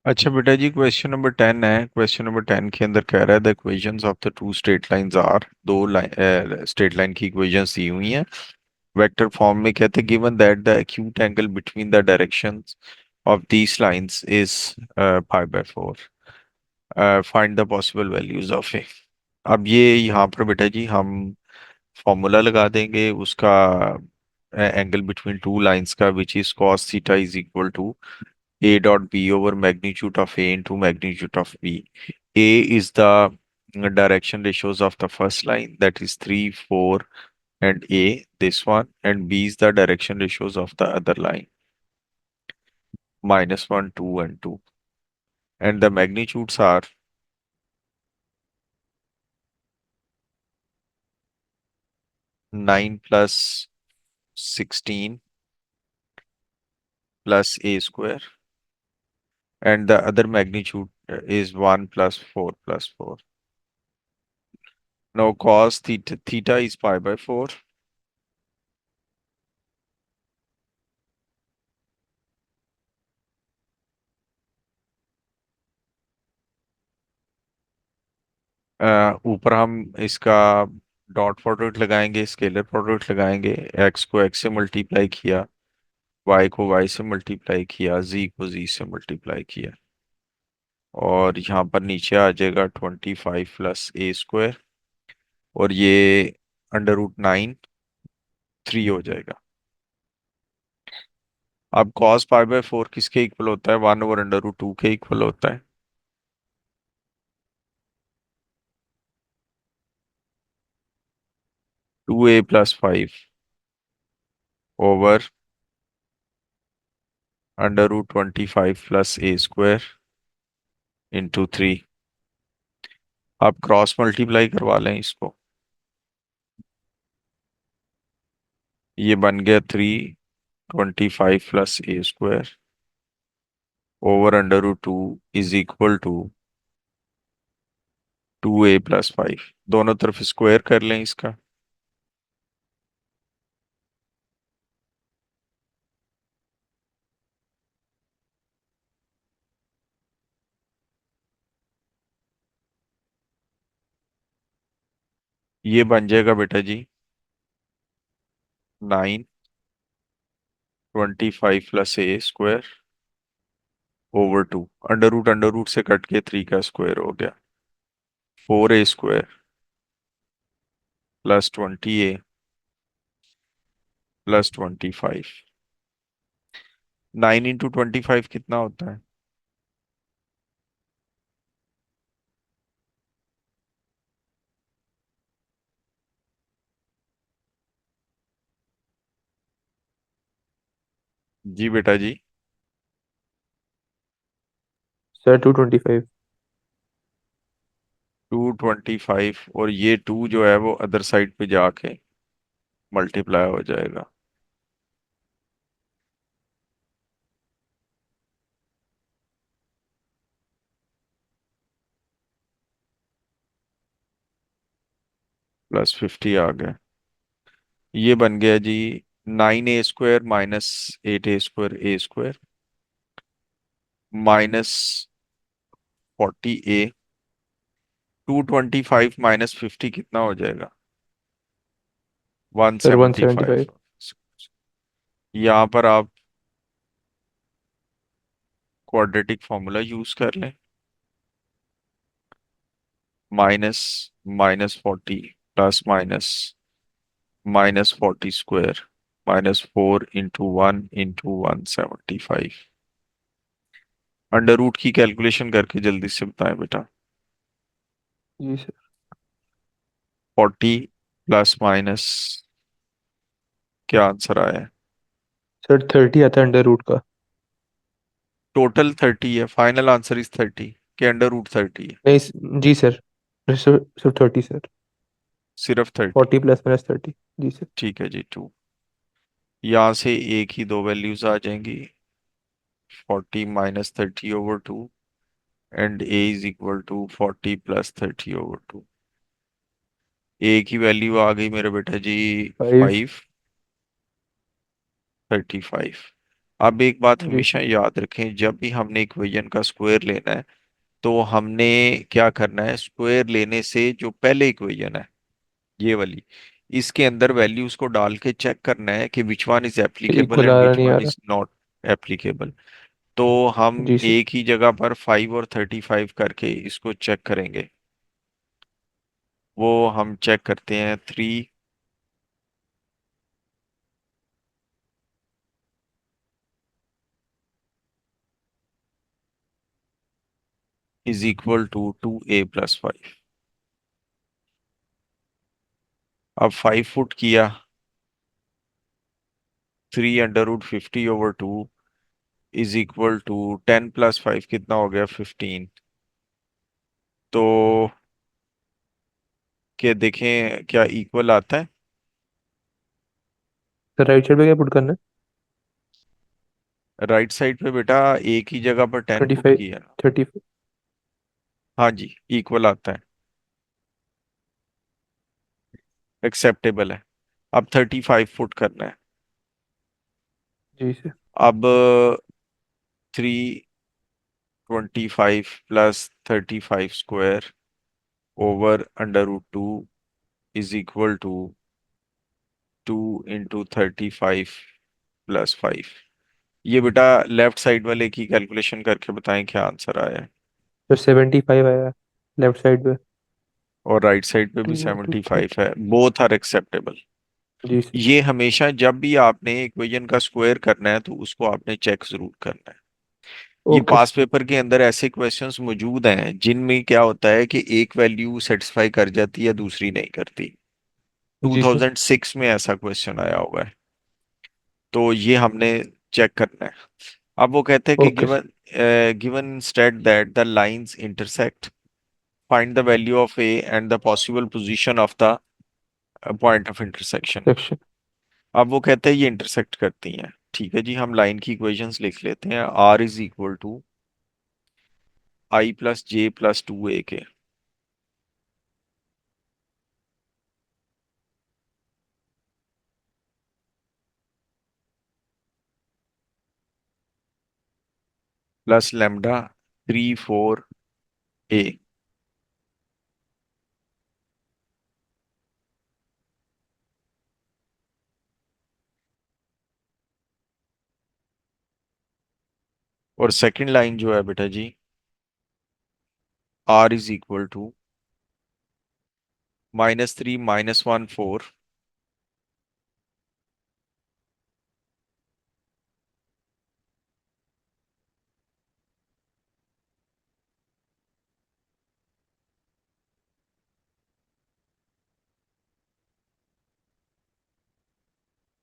अच्छा बेटा जी, question number 10 है। क्वेश्चन नंबर 10 के अंदर कह रहा है the equations of the two straight lines are. दो लाइन स्ट्रेट लाइन की इक्वेशंस दी हुई हैं वेक्टर फॉर्म में। कहते हैं given that the acute angle between the directions of these lines is pi by 4। Find the possible values of a. अब ये यहाँ पर बेटा जी हम फॉर्मूला लगा देंगे उसका, एंगल बिटवीन टू लाइंस का, which is cos theta is equal to A dot B over magnitude of A into magnitude of B. A is the direction ratios of the first line, that is 3, 4, and A, this one, and B is the direction ratios of the other line, -1, 2, and 2. And the magnitudes are 9 plus 16 plus A square, and the other magnitude is 1 plus 4 plus 4. Now cos theta is pi by 4 ऊपर हम इसका dot product लगाएंगे, scalar product लगाएंगे। X को x से multiply किया, Y को Y से मल्टीप्लाई किया, जी को जी से मल्टीप्लाई किया, और यहाँ पर नीचे आ जाएगा 25 + A² और ये √9 3 हो जाएगा। अब cos π/4 किसके इक्वल होता है? 1/√2 के इक्वल होता है। 2A + 5 over √25 + A² into 3। आप क्रॉस मल्टीप्लाई करवा लें इसको, ये बन गया 325 + A² over √2 is equal to 2A + 5। दोनों तरफ स्क्वायर कर लें इसका। ये बन जाएगा बेटा जी 925 + A² ओवर 2। अंडर रूट से कट के 3 का स्क्वायर हो गया। 4A² + 20A + 25। 9 × 25 कितना होता है? जी बेटा जी, सर 225। 225, और ये 2 जो है वो अदर साइड पे जाके मल्टीप्लाई हो जाएगा। +50 आ गया। ये बन गया जी 9A² - 8A² -40A। 225 -50 कितना हो जाएगा? One sir seventy 175। फाइव यहाँ पर आप क्वाड्रेटिक फॉर्मूला यूज कर लें। Minus -40 plus -40² -4 × 1 × 175। अंडर रूट की कैलकुलेशन करके जल्दी से बताएं बेटा। जी सर। 40 प्लस माइनस क्या आंसर आया है? सर 30 आता है अंडर रूट का। टोटल 30 है, फाइनल आंसर इज 30 के √30 है? नहीं जी सर। Sir sir 30 sir. सिर्फ 30? 40 + -30। जी सर। ठीक है जी, 2। यहाँ से एक ही दो वैल्यूज आ जाएंगी, 40 - 30 over 2 and A is equal to 40 + 30 over 2। एक ही वैल्यू आ गई मेरे बेटा जी, 5। 5 35। अब एक बात जी हमेशा सर। याद रखें, जब भी हमने इक्वेशन का स्क्वायर लेना है तो हमने क्या करना है, स्क्वायर लेने से जो पहले इक्वेशन है ये वाली, इसके अंदर वैल्यूज को डाल के चेक करना है कि which one is applicable equal and आ रहा विच नहीं आ वन रहा। Is not applicable. तो हम जी सर। एक ही जगह पर 5 और 35 करके इसको चेक करेंगे। वो हम चेक करते हैं, 3 = 2a + 5। अब 5 फुट किया, 3√50/2 = 10 + 5 कितना हो गया, 15। तो क्या देखें क्या इक्वल आता है। सर राइट साइड पे क्या पुट करना है? राइट साइड पे बेटा एक ही जगह पर 10 फुट 25, किया ना। 30। हाँ जी, इक्वल आता है, एक्सेप्टेबल है। अब 35 फुट करना है। जी सर। अब 325 + 35 स्क्वायर / 2 × 35 + 5। ये बेटा लेफ्ट साइड वाले की कैलकुलेशन करके बताएं क्या आंसर आया है। सर 75 आया लेफ्ट साइड पे। और राइट साइड पे भी 75 3 × 30। है, बोथ आर एक्सेप्टेबल। जी सर। ये हमेशा जब भी आपने इक्वेशन का स्क्वायर करना है तो उसको आपने चेक जरूर करना है। ये ओके पास सर। पेपर के अंदर ऐसे क्वेश्चंस मौजूद हैं जिनमें क्या होता है कि एक वैल्यू सेटिस्फाई कर जाती है, दूसरी नहीं करती। जी सर। 2006 में ऐसा क्वेश्चन आया हुआ है, तो ये हमने चेक करना है। अब वो कहते हैं कि okay sir. Given given state that the lines intersect, find the value of A and the possible position of the point of intersection. Section. अब वो कहते हैं ये इंटरसेक्ट करती हैं, ठीक है जी, हम लाइन की इक्वेशंस लिख लेते हैं। R = I + J + 2a के, प्लस लैम्डा 3 4 a। और सेकंड लाइन जो है बेटा जी, R = -3 -1 4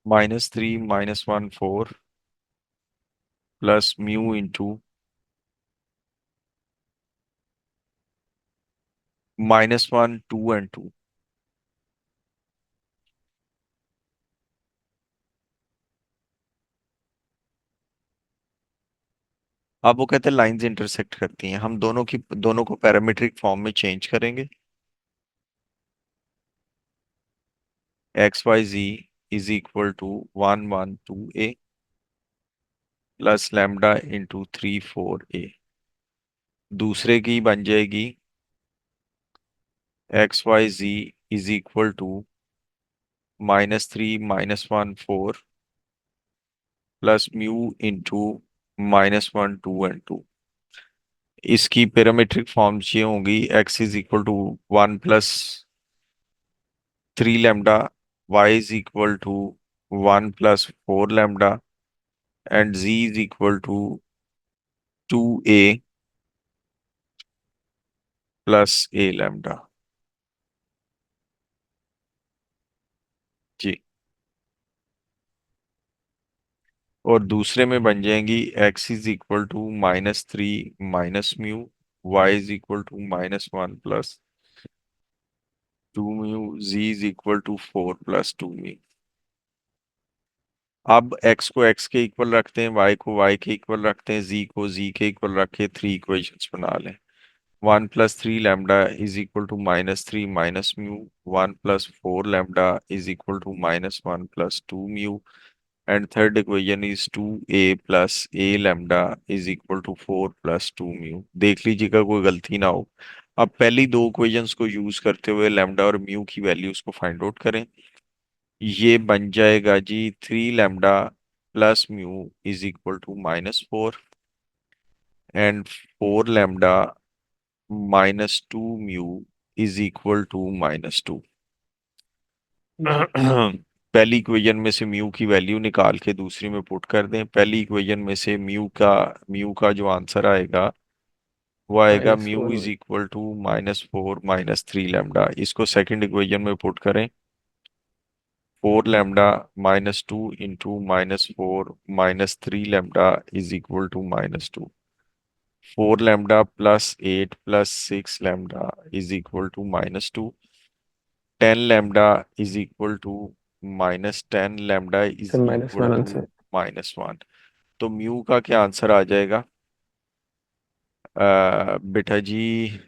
-3 -1 4 plus mu into -1 2 and 2। अब वो कहते हैं लाइंस इंटरसेक्ट करती हैं, हम दोनों को पैरामीट्रिक फॉर्म में चेंज करेंगे। XYZ = 1 1 2a plus lambda into 3 4a। दूसरे की बन जाएगी XYZ = -3 -1 4 plus mu into -1 2 and 2। इसकी पैरामीट्रिक फॉर्म्स ये होंगी, X = 1 + 3 lambda, Y = 1 + 4 lambda and Z = 2a + a lambda. जी। और दूसरे में बन जाएंगी X = -3 -μ, Y = -1 + 2μ, Z = 4 + 2μ। अब x को x के इक्वल रखते हैं, y को y के इक्वल रखते हैं, z को z के इक्वल रख के 3 इक्वेशंस बना लें। 1 + 3 lambda = -3 -μ, 1 + 4 lambda = -1 + 2μ, and third equation is 2a plus a lambda is equal to 4 plus 2 mu. देख लीजिएगा कोई गलती ना हो। अब पहली दो इक्वेशंस को यूज करते हुए लैम्डा और म्यू की वैल्यूज को फाइंड आउट करें। ये बन जाएगा जी 3 lambda plus mu is equal to -4 and 4 lambda -2 mu is equal to -2। पहली इक्वेशन में से म्यू की वैल्यू निकाल के दूसरी में पुट कर दें। पहली इक्वेशन में से म्यू का जो आंसर आएगा वो आएगा mu -4 is equal to -4 -3 lambda. इसको सेकंड इक्वेशन में पुट करें। 4 lambda -2 into -4 -3 lambda is equal to -2। 4 lambda plus 8 plus 6 lambda is equal to -2। 10 lambda is equal to -10 lambda is sir equal -1 to answer. -1। तो mu का क्या answer आ जाएगा बेटा जी?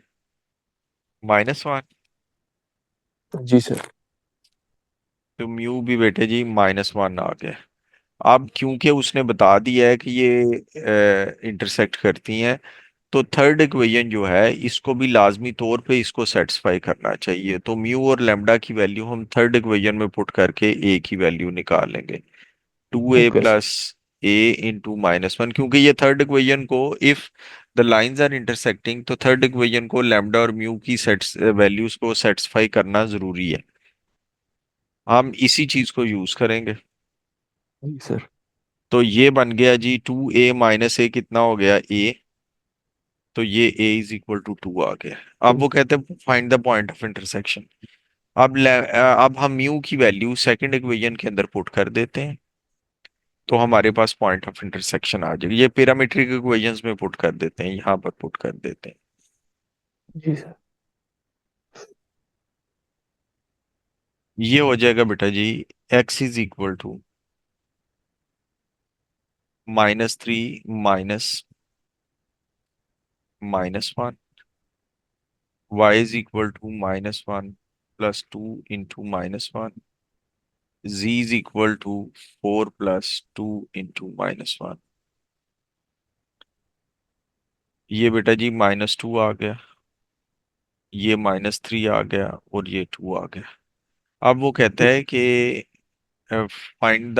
-1। जी sir. तो mu भी बेटे जी -1 आ गया। अब क्योंकि उसने बता दिया है कि ये इंटरसेक्ट करती हैं, तो थर्ड इक्वेशन जो है इसको भी लाजमी तौर पे इसको सेटिस्फाई करना चाहिए। तो म्यू और लैम्डा की वैल्यू हम थर्ड इक्वेशन में पुट करके ए की वैल्यू निकाल लेंगे। 2a okay sir. Plus a into -1, क्योंकि ये थर्ड इक्वेशन को if the lines are intersecting, तो थर्ड इक्वेशन को लैम्डा और म्यू की सेट्स वैल्यूज को सेटिस्फाई करना जरूरी है। हम इसी चीज को यूज करेंगे। जी सर। तो ये बन गया जी 2a - a कितना हो गया a। तो ये a इज इक्वल टू 2 आ गया। अब तो वो कहते हैं find the point of intersection. अब हम म्यू की वैल्यू सेकंड इक्वेशन के अंदर पुट कर देते हैं, तो हमारे पास पॉइंट ऑफ इंटरसेक्शन आ जाएगी। ये पैरामीट्रिक इक्वेशंस में पुट कर देते हैं, यहाँ पर पुट कर देते हैं। जी सर। ये हो जाएगा बेटा जी x is equal to -3 minus -1, y is equal to -1 plus 2 into -1, z is equal to 4 plus 2 into -1। ये बेटा जी -2 आ गया, ये -3 आ गया और ये 2 आ गया। अब वो कहता है कि find the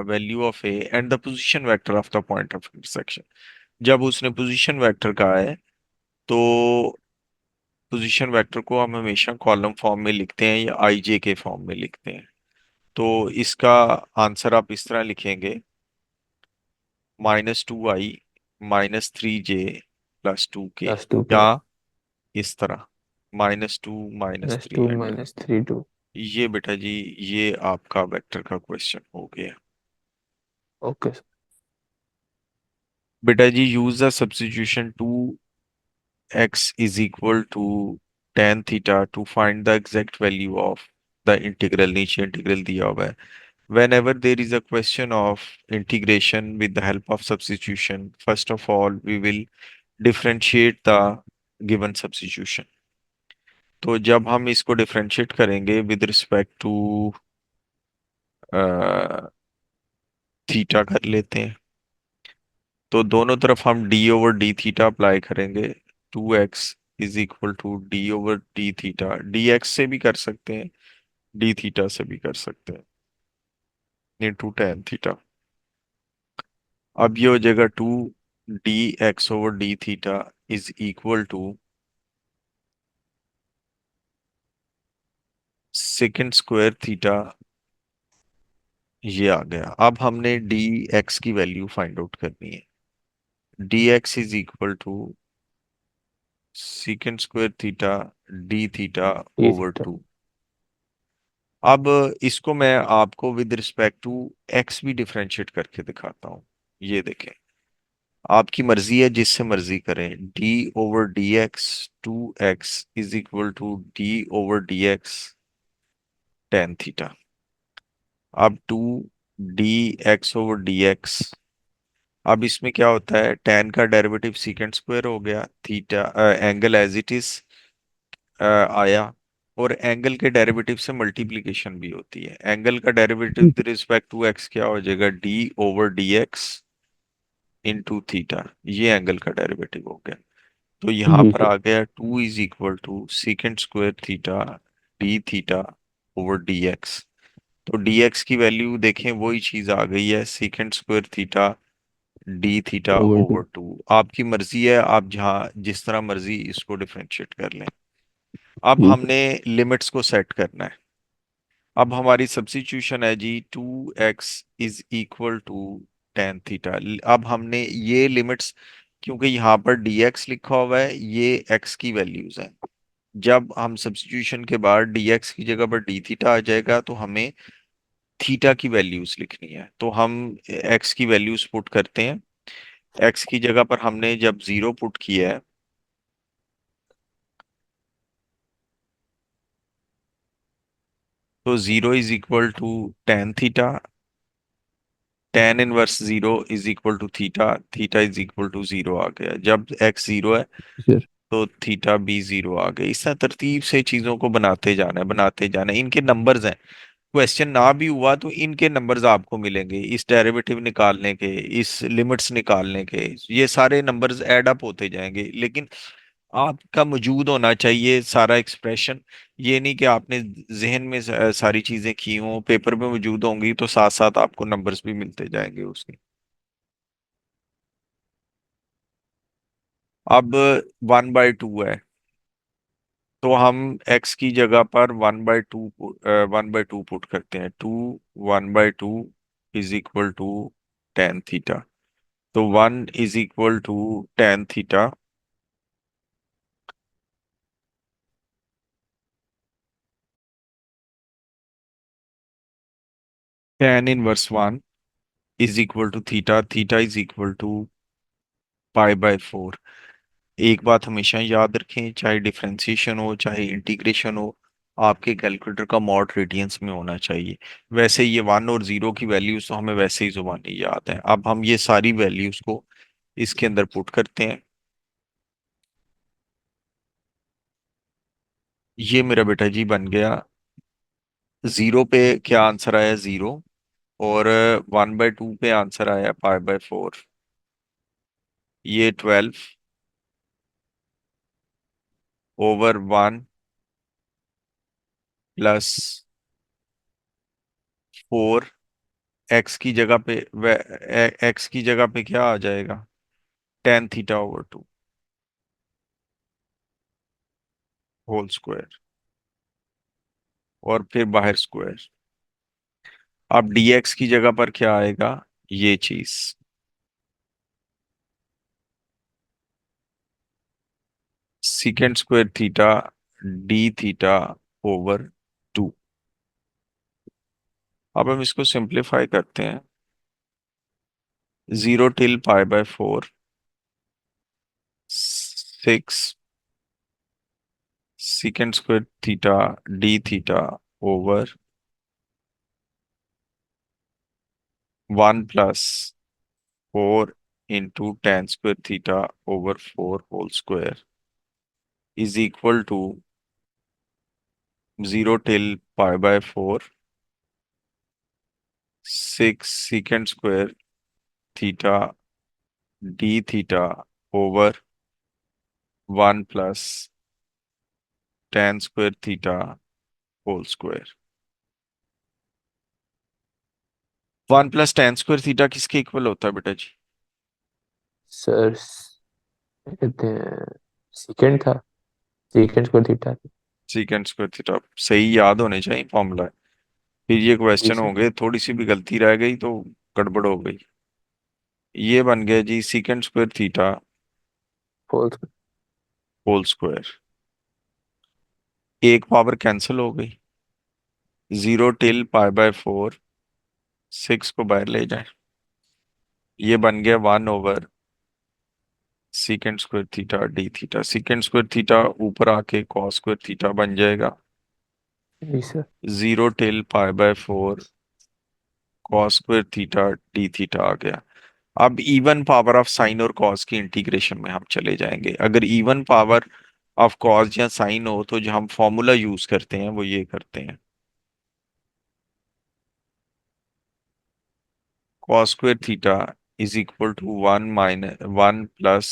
value of A and the position vector of the point of intersection. जब उसने पोजीशन वेक्टर कहा है, तो पोजीशन वेक्टर को हम हमेशा कॉलम फॉर्म में लिखते हैं या आई जे के फॉर्म में लिखते हैं। तो इसका आंसर आप इस तरह लिखेंगे -2i -3j +2k, +2 के। या इस तरह -2 -3 -2 एंड -3 2। ये बेटा जी ये आपका वेक्टर का क्वेश्चन हो गया। Okay sir. बेटा जी use the substitution 2x is equal to tan theta to find the exact value of the integral. नीचे इंटीग्रल दिया हुआ है। Whenever there is a question of integration with the help of substitution, first of all, we will differentiate the given substitution. तो जब हम इसको differentiate करेंगे with respect to theta कर लेते हैं, तो दोनों तरफ हम d/d थीटा अप्लाई करेंगे। 2x is equal to d/d theta, dx से भी कर सकते हैं, d थीटा से भी कर सकते हैं, इंटू tan थीटा। अब ये हो जाएगा 2 dx/d theta is equal to secant square theta. ये आ गया। अब हमने dx की वैल्यू फाइंड आउट करनी है। dx is equal to secant square theta d theta ये ओवर थीटा। 2। अब इसको मैं आपको विद रिस्पेक्ट टू x भी डिफरेंशिएट करके दिखाता हूँ। ये देखें, आपकी मर्जी है, जिससे मर्जी करें। d/dx 2x is equal to d/dx tan theta. अब 2 dx/dx, अब इसमें क्या होता है, tan का डेरिवेटिव सीकेंड स्क्वायर हो गया, theta angle as it is आया, और एंगल के डेरिवेटिव से मल्टीप्लिकेशन भी होती है। एंगल का derivative with respect to X क्या हो जाएगा, D over D X into theta, ये एंगल का डेरिवेटिव हो गया। तो यहाँ जी पर सर। आ गया 2 = secant square theta D theta over D X. तो डी एक्स की वैल्यू देखें, वही चीज आ गई है, secant square theta D theta over two. Over two. आपकी मर्जी है, आप जहाँ जिस तरह मर्जी इसको डिफरेंशिएट कर लें। अब जी सर। हमने लिमिट्स को सेट करना है। अब हमारी सब्स्टिट्यूशन है जी, 2x = tan थीटा। अब हमने ये लिमिट्स, क्योंकि यहाँ पर dx लिखा हुआ है, ये x की वैल्यूज हैं। जब हम सब्स्टिट्यूशन के बाद dx की जगह पर d थीटा आ जाएगा, तो हमें थीटा की वैल्यूज लिखनी है। तो हम x की वैल्यूज पुट करते हैं। x की जगह पर हमने जब 0 पुट किया है, तो 0 = tan theta, tan 1 0 = theta, theta = 0 आ गया। जब x 0 है जी सर। तो थीटा भी 0 आ गई। इस तरह तरतीब से चीजों को बनाते जाना है, बनाते जाना है। इनके नंबर्स हैं, क्वेश्चन ना भी हुआ तो इनके नंबर्स आपको मिलेंगे, इस डेरिवेटिव निकालने के, इस लिमिट्स निकालने के, ये सारे नंबर्स ऐड अप होते जाएंगे। लेकिन आपका मौजूद होना चाहिए सारा एक्सप्रेशन। ये नहीं कि आपने जहन में सारी चीजें की हों, पेपर में मौजूद होंगी तो साथ साथ आपको नंबर्स भी मिलते जाएंगे उसके। अब 1/2 है, तो हम x की जगह पर 1/2 पुट करते हैं। 1/2 = tan थीटा। तो 1 = tan थीटा, tan 1 = 1 = थीटा, θ = π/4। एक बात हमेशा याद रखें, चाहे डिफरेंशिएशन हो चाहे इंटीग्रेशन हो, आपके कैलकुलेटर का मॉड रेडियंस में होना चाहिए। वैसे ये 1 और 0 की वैल्यूज तो हमें वैसे ही जुबानी याद है। अब हम ये सारी वैल्यूज को इसके अंदर पुट करते हैं। ये मेरा बेटा जी बन गया। 0 पे क्या आंसर आया, 0। और 1/2 पे आंसर आया π/4। ये 12/1 + 4। एक्स की जगह पे एक्स की जगह पे क्या आ जाएगा, tan θ/2 होल स्क्वायर, और फिर बाहर स्क्वायर। अब dx की जगह पर क्या आएगा, ये चीज, सीकेंड square theta D theta over 2। अब हम इसको सिंप्लीफाई करते हैं। 0 till π/4, 6 secant square theta D theta over 1 + 4 into tan² θ/4 whole square is equal to 0 till π/4, 6 secant square theta D theta over 1 + tan² whole square. 1 + tan² किसके equal होता है बेटा जी, sir क्या कहते हैं, सेकंड था, second square theta. Secant square theta. सही याद होने चाहिए फॉर्मूला। फिर ये जी क्वेश्चन हो सर। गए, थोड़ी सी भी गलती रह गई तो गड़बड़ हो गई। ये बन गया जी, secant square theta fourth. Whole square. एक पावर कैंसिल हो गई। 0 till π/4, 6 को बाहर ले जाए, ये बन गया 1 over secant square theta D theta. Secant square theta ऊपर आके कॉस स्क्वायर थीटा बन जाएगा। जी sir. 0 till π/4 cos square theta D theta आ गया। अब इवन पावर ऑफ साइन और कॉस की इंटीग्रेशन में हम चले जाएंगे। अगर इवन पावर ऑफ कॉस या साइन हो तो जो हम फॉर्मूला यूज करते हैं वो ये करते हैं, cos square theta is equal to 1 plus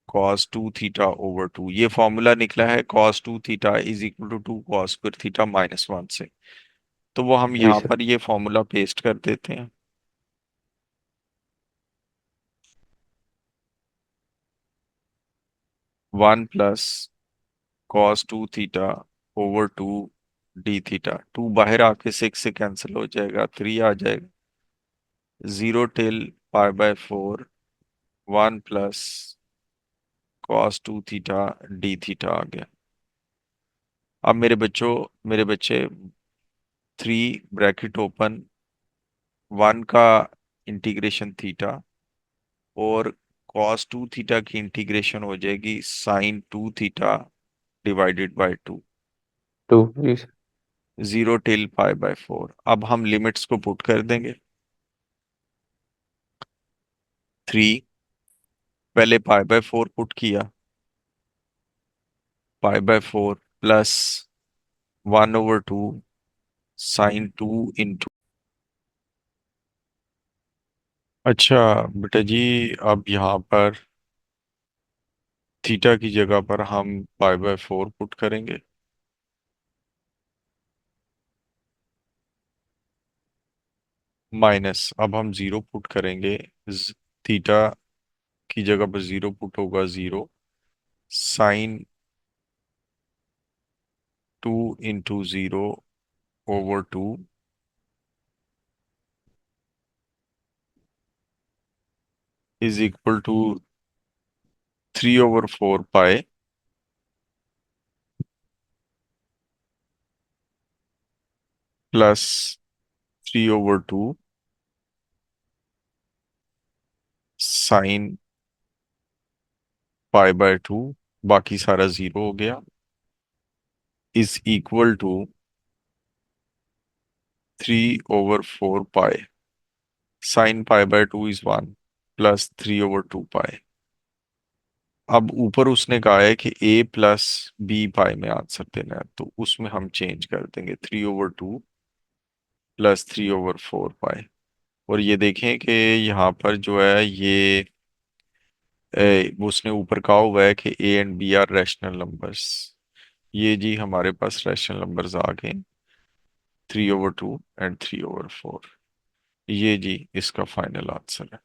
cos 2 थीटा/2। ये फॉर्मूला निकला है cos 2 theta is equal to 2 cos square theta -1 से। तो वो हम जी यहाँ सर। पर ये फॉर्मूला पेस्ट कर देते हैं। 1 प्लस कॉस 2 थीटा/2 डी थीटा, 2 बाहर आके 6 से कैंसिल हो जाएगा, 3 आ जाएगा, 0 till π/4, 1 plus cos 2 theta D theta आ गया। अब मेरे बच्चे 3 ब्रैकेट ओपन, 1 का इंटीग्रेशन थीटा और cos 2 थीटा की इंटीग्रेशन हो जाएगी sin 2 थीटा/2, टू, जी सर। 0 till π/4। अब हम लिमिट्स को पुट कर देंगे। 3, पहले π/4 पुट किया, π/4 प्लस 1/2 sin 2 इंटू। अच्छा बेटा जी, अब यहाँ पर थीटा की जगह पर हम π/4 पुट करेंगे, माइनस, अब हम 0 पुट करेंगे, थीटा की जगह पर 0 पुट होगा, 0 sin 2 into 0/2 is equal to 3/4 pi plus 3/2 sine π/2, बाकी सारा 0 हो गया, is equal to 3/4 pi sine π/2 is 1 plus 3/2 pi. अब ऊपर उसने कहा है कि a+b पाई में आंसर देना है, तो उसमें हम चेंज कर देंगे 3/2 प्लस 3/4 पाई। और ये देखें कि यहाँ पर जो है ये वो उसने ऊपर कहा हुआ है कि A and B are rational numbers. ये जी हमारे पास रैशनल नंबर्स आ गए, 3/2 एंड 3/4। ये जी इसका फाइनल आंसर है।